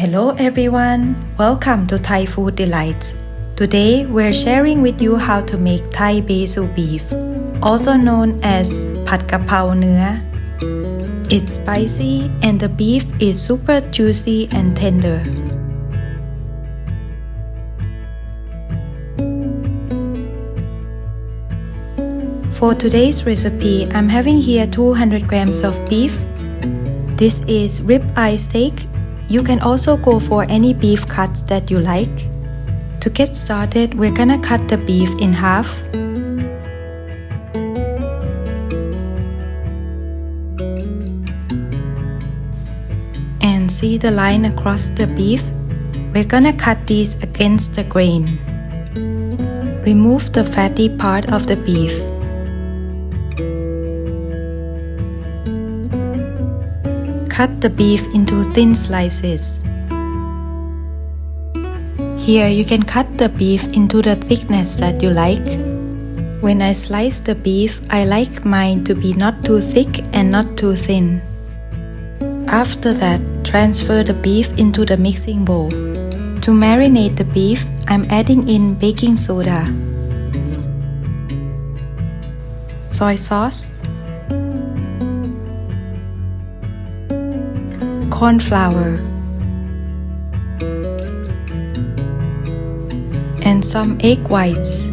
Hello everyone, welcome to Thai Food Delights. Today we're sharing with you how to make Thai Basil Beef, also known as Pad Kra Pao Nua. It's spicy and the beef is super juicy and tender. For today's recipe, I'm having here 200 grams of beef. This is Ribeye Steak. You can also go for any beef cuts that you like. To get started, we're gonna cut the beef in half. And see the line across the beef? We're gonna cut these against the grain. Remove the fatty part of the beef. Cut the beef into thin slices. Here you can cut the beef into the thickness that you like. When I slice the beef, I like mine to be not too thick and not too thin. After that, transfer the beef into the mixing bowl. To marinate the beef, I'm adding in baking soda, soy sauce, corn flour, and some egg whites.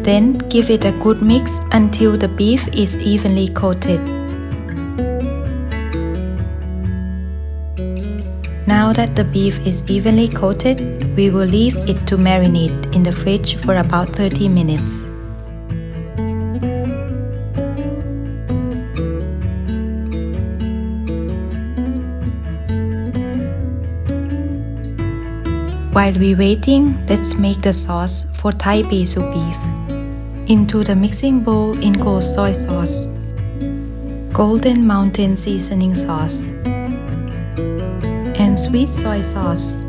Then give it a good mix until the beef is evenly coated. Now that the beef is evenly coated, we will leave it to marinate in the fridge for about 30 minutes. While we're waiting, let's make the sauce for Thai Basil Beef. Into the mixing bowl in goes soy sauce, Golden Mountain seasoning sauce, and sweet soy sauce.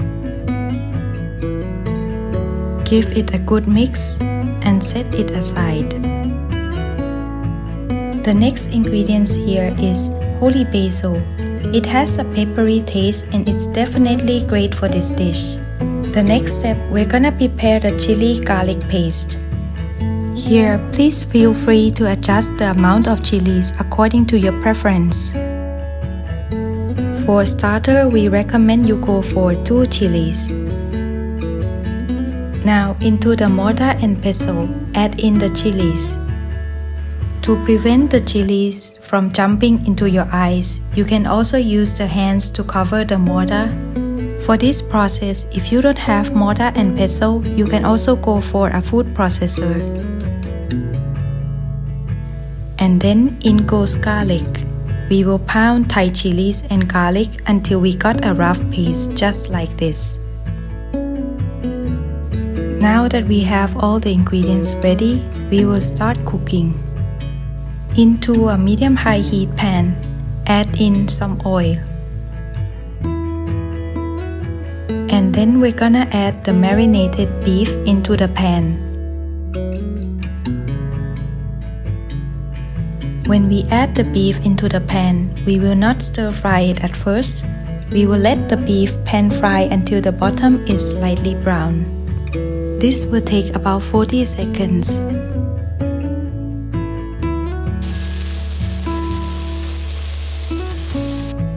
Give it a good mix and set it aside. The next ingredients here is holy basil. It has a peppery taste and it's definitely great for this dish. The next step, we're gonna prepare the chili garlic paste. Here, please feel free to adjust the amount of chilies according to your preference. For starter, we recommend you go for 2 chilies. Now, into the mortar and pestle, add in the chilies. To prevent the chilies from jumping into your eyes, you can also use the hands to cover the mortar. For this process, if you don't have mortar and pestle, you can also go for a food processor. And then in goes garlic. We will pound Thai chilies and garlic until we got a rough paste just like this. Now that we have all the ingredients ready, we will start cooking. Into a medium-high heat pan, add in some oil. And then we're gonna add the marinated beef into the pan. When we add the beef into the pan, we will not stir fry it at first. We will let the beef pan fry until the bottom is slightly brown. This will take about 40 seconds.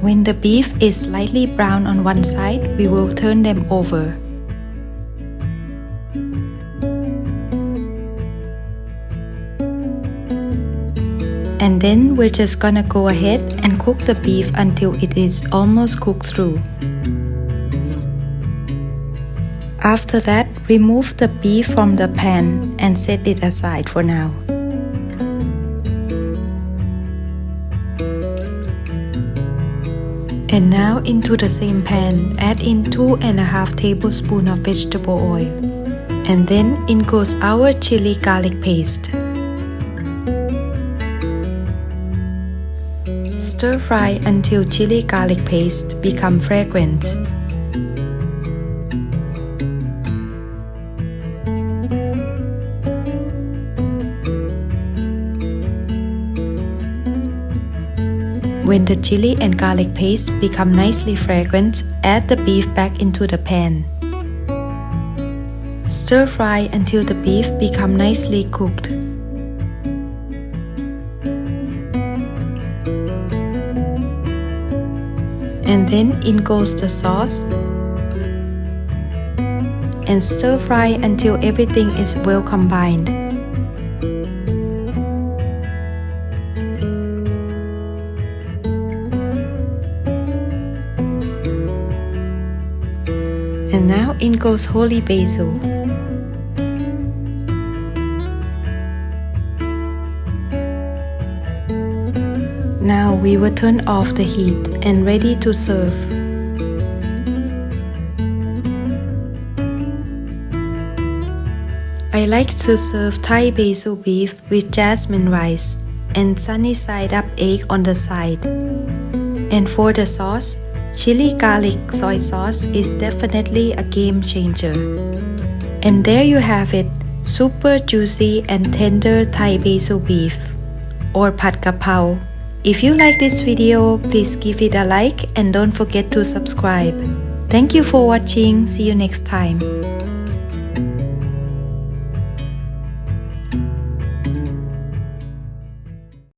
When the beef is slightly brown on one side, we will turn them over. And then we're just gonna go ahead and cook the beef until it is almost cooked through. After that, remove the beef from the pan and set it aside for now. And now into the same pan, add in 2.5 tablespoons of vegetable oil. And then in goes our chili garlic paste. Stir fry until chili garlic paste become fragrant. When the chili and garlic paste become nicely fragrant, add the beef back into the pan. Stir fry until the beef become nicely cooked. And then in goes the sauce. And stir fry until everything is well combined. And now in goes holy basil. Now we will turn off the heat and ready to serve. I like to serve Thai Basil Beef with jasmine rice and sunny side up egg on the side. And for the sauce, chili garlic soy sauce is definitely a game changer. And there you have it, super juicy and tender Thai Basil Beef or Pad Kra Pao. If you like this video, please give it a like and don't forget to subscribe. Thank you for watching. See you next time.